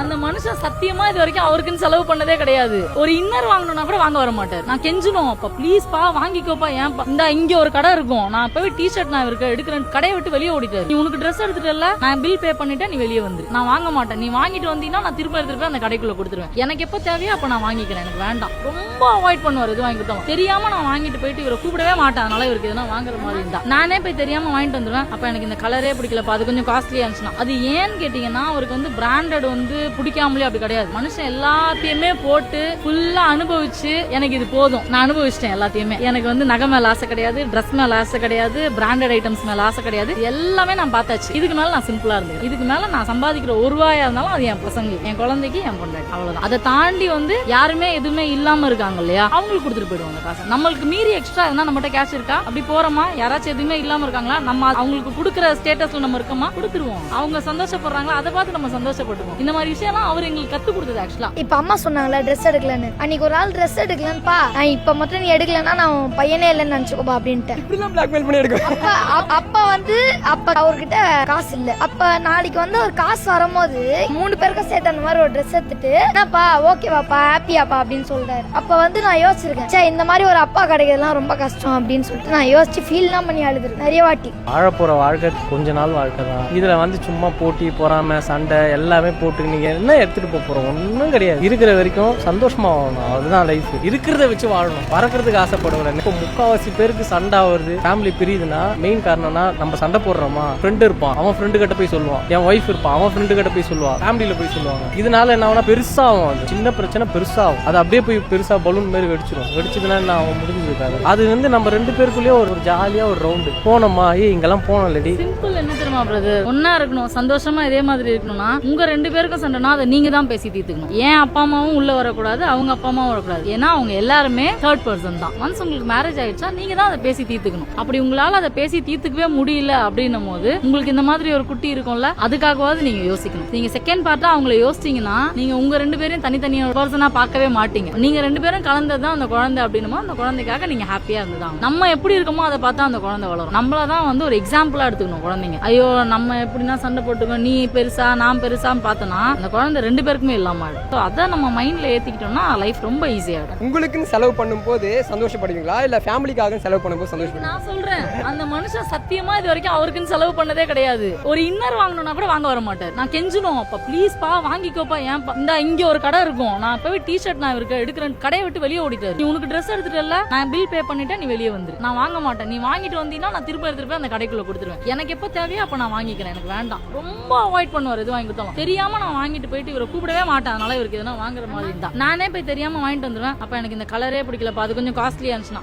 அந்த மனுஷன் சத்தியமா இது வரைக்கும் அவருக்குன்னு செலவு பண்ணதே கிடையாது. ஒரு இன்னர் வாங்கணும்னா கூட வாங்க வர மாட்டார். நான் கெஞ்சணும், அப்ப ப்ளீஸ் பா வாங்கிக்கோப்பா, ஏன் இந்த இங்க ஒரு கடை இருக்கும், நான் போய் டி ஷர்ட் நான் இருக்க எடுக்கிறேன், கடையை விட்டு வெளியே ஓடிட்டாரு. நீ உனக்கு ட்ரெஸ் எடுத்துட்டல, நான் பில் பே பண்ணிட்டேன், நீ வெளியே வந்து நான் வாங்க மாட்டேன். நீ வாங்கிட்டு வந்தீங்கன்னா நான் திரும்ப எடுத்துட்டு போய் அந்த கடைக்குள்ள கொடுத்துருவேன். எனக்கு எப்ப தேவையோ அப்ப நான் வாங்கிக்கிறேன், எனக்கு வேண்டாம். ரொம்ப அவாய்ட் பண்ணுவார். இது வாங்கி கொடுத்தோம் தெரியாம நான் வாங்கிட்டு போயிட்டு இவரை கூப்பிடவே மாட்டேன். அதனால இவருக்கு எதுனா வாங்குற மாதிரி இருந்தா நானே போய் தெரியாம வாங்கிட்டு வந்துடுவேன். அப்ப எனக்கு இந்த கலரே பிடிக்கலப்பா, அது கொஞ்சம் காஸ்ட்லியா இருந்துச்சுன்னா. அது ஏன்னு கேட்டீங்கன்னா அவருக்கு வந்து பிராண்டட் வந்து பிடிக்காமலே அப்படி கிடையாது. மனுஷன் எல்லாத்தையுமே போட்டு ஃபுல்லா அனுபவிச்சு எனக்கு இது போதும், நான் அனுபவிச்சிட்டேன் எல்லாத்தையுமே. எனக்கு வந்து நகை மேல ஆசை கிடையாது, ட்ரெஸ் மேல ஆசை கிடையாது, பிராண்டட் ஐட்டம்ஸ் மேல ஆசை கிடையாது. எல்லாமே நான் பார்த்தாச்சு. இதுக்கு மேல நான் சிம்பிளா இருந்தேன். இதுக்கு மேல நான் சம்பாதிக்கிற ஒரு ரூபாயா இருந்தாலும் அது என் பசங்க, என் குழந்தைக்கு, என் பொண்டாட்டி, அவ்வளவுதான். அதை தாண்டி வந்து யாருமே எதுவுமே இல்லாம இருக்காங்க இல்லையா, அவங்களுக்கு கொடுத்துட்டு போயிடுவாங்க காசு. நம்மளுக்கு மீறி எக்ஸ்ட்ரா இருந்தா நம்மகிட்ட கேஷ் இருக்கா, அப்படி போறோமா, யாராச்சும் எதுவுமே இல்லாம இருக்காங்களா, நம்ம அவங்களுக்கு கொடுக்குற ஸ்டேட்டஸ்ல நம்ம இருக்கோமா, கொடுத்துருவோம். அவங்க சந்தோஷப்படுறாங்களா, அதை பார்த்து நம்ம சந்தோஷப்பட்டுவோம். இந்த மாதிரி விஷயம் அவர் எங்களுக்கு கத்து கொடுத்தது. ஆக்சுவலா இப்ப அம்மா சொன்னாங்களா ட்ரெஸ் எடுக்கலன்னு, அன்னைக்கு ஒரு நாள் ட்ரெஸ் எடுக்கலன்னுப்பா, இப்ப மட்டும் நீ எடுக்கலன்னா நான் பையனே இல்லைன்னு நினைச்சுக்கோப்பா அப்படின்ட்டு. அப்ப வந்து அப்ப அவர்கிட்ட காசு இல்ல. அப்ப நாளைக்கு வந்து ஒரு காசு வரும்போது 3 பேருக்கும் சேர்த்து அந்த மாதிரி ஒரு ட்ரெஸ் எடுத்துட்டு என்னப்பா ஓகேவாப்பா ஹாப்பியாப்பா அப்படின்னு சொல்றாரு. அப்ப வந்து நான் யோசிச்சிருக்கேன், சே இந்த மாதிரி ஒரு அப்பா கிடைக்கிறதுலாம் ரொம்ப கஷ்டம் அப்படின்னு சொல்லிட்டு நான் யோசிச்சு ஃபீல்லாம் பண்ணி அழுதுருக்கேன் நிறைய வாட்டி. வாழ போற வாழ்க்கை கொஞ்ச நாள் வாழ்க்கை தான். இதுல வந்து சும்மா போட்டி பொறாமை சண்டை எல்லாமே போட்டு நீங்க என்ன எடுத்துட்டு போறோம், ஒன்னும் கிடையாது. இருக்கிற வரைக்கும் சந்தோஷமா வாழணும், அதுதான் லைஃப். இருக்கிறத வச்சு வாழணும், பறக்கிறதுக்கு ஆசைப்படுவேன். இப்போ முக்காவாசி பேருக்கு சண்டை வருது, ஃபேமிலி பிரியுதுன்னா மெயின் காரணம்னா நம்ம சண்டை போடுறோமா, ஃப்ரெண்டு இருப்பான், அவன் ஃப்ரெண்டு கிட்ட போய் சொல்லுவான், என் ஒய்ஃப் இருப்பான், அவன் ஃப்ரெண்டு கிட்ட போய் சொல்லுவான், ஃபேமிலியில போய் சொல்லுவாங்க. இதனால என்ன ஆகும்னா பெருசாகும், அது சின்ன பிரச்சனை பெருசாகும், அது அப்படியே போய் பெருசா பலூன் மாதிரி வெடிச்சிடும். வெடிச்சதுன்னா என்ன அவன் முடிஞ்சிருக்காரு. அது வந்து நம்ம 2 பேருக்குள்ளேயே ஒரு ஜாலியா ஒரு ரவுண்டு போனோமா, இங்கெல்லாம் போனோம் இல்லடி. சிம்பிள் என்ன தெரியுமா பிரதர், ஒன்னா இருக்கணும், சந்தோஷமா இதே மாதிரி இருக்கணும்னா உங்க 2 பேருக்கும் சண்டைனா அதை நீங்க தான் பேசி தீர்த்துக்கணும். ஏன் அப்பா அம்மாவும் உள்ள வரக்கூடாது, அவங்க அப்பா அம்மாவும் வரக்கூடாது. ஏன்னா அவங்க எல்லாருமே தேர்ட் பர்சன் தான். ஒன்ஸ் உங்களுக்கு மேரேஜ் ஆயிடுச்சா நீங்க தான் அதை பேசி தீர்த்துக்கணும். அப்படி உங்களால அதை பேசி தீர்த்துக்கவே முடியல அப்படின்னும் போது உங்களுக்கு இந்த மாதிரி ஒரு குட்டி இருக்கும்ல, அதுக்காகவாவது நீங்க யோசிக்கணும். நீங்க செகண்ட் பார்ட்டா அவங்களை யோசிச்சீங்கன்னா நீங்க உங்க 2 பேரையும் தனித்தனியா பர்சனா பார்க்கவே மாட்டீங்க. நீங்க 2 பேரும் கலந்ததுதான் அந்த குழந்தை அப்படின்னுமோ அந்த குழந்தைக்காக நீங்க ஹாப்பியா இருந்துதான். நம்ம எப்படி இருக்கோமோ அதை பார்த்தா அந்த குழந்தை வளரும். நம்மளதான் வந்து ஒரு எக்ஸாம்பிளா எடுத்துக்கணும் குழந்தைங்க. ஐயோ நம்ம எப்படின்னா சண்டை போட்டுக்கணும், நீ பெருசா நான் பெருசான்னு பார்த்தோம்னா அந்த குழந்தை 2 பேருக்குமே இல்லாம ஆயிடும். அதை நம்ம மைண்ட்ல ஏத்திக்கிட்டோம்னா லைஃப் ரொம்ப ஈஸியா இருக்கும். உங்களுக்குன்னு செலவு பண்ணும் போது சந்தோஷப்படுவீங்களா, இல்ல ஃபேமிலிக்காக செலவு பண்ணும்போது சந்தோஷப்படுவீங்களா? நான் சொல்றேன், அந்த மனுஷன் சத்தியமா இது வரைக்கும் அவருக்குன்னு செலவு பண்ணதே கிடையாது. ஒரு இன்னர் வாங்கணும்னா கூட வாங்க வர மாட்டார். நான் கெஞ்சணும், அப்ப ப்ளீஸ் பா வாங்கிக்கோப்பா, ஏன் இந்த இங்க ஒரு கடை இருக்கும், நான் போய் டி ஷர்ட் நான் இருக்க எடுக்கிறேன், கடையை விட்டு வெளியே ஓடிட்டாரு. நீ உனக்கு ட்ரெஸ் எடுத்துட்டல, நான் பில் பே பண்ணிட்டேன், நீ வெளியே வந்து நான் வாங்க மாட்டேன். நீ வாங்கிட்டு வந்தீங்கன்னா நான் திரும்ப எடுத்துட்டு போய் அந்த கடைக்குள்ள கொடுத்துருவேன். எனக்கு எப்ப தேவையோ அப்ப நான் வாங்கிக்கிறேன், எனக்கு வேண்டாம். ரொம்ப அவாய்ட் பண்ணுவார். இது வாங்கி கொடுத்தோம் தெரியாம நான் வாங்கிட்டு போயிட்டு இவரை கூப்பிடவே மாட்டேன். அதனால இவருக்கு எதுனா வாங்குற மாதிரி இருந்தா நானே போய் தெரியாம வாங்கிட்டு வந்துடுவேன். அப்ப எனக்கு இந்த கலரே பிடிக்கலப்பா, அது கொஞ்சம் காஸ்ட்லியா இருந்துச்சுன்னா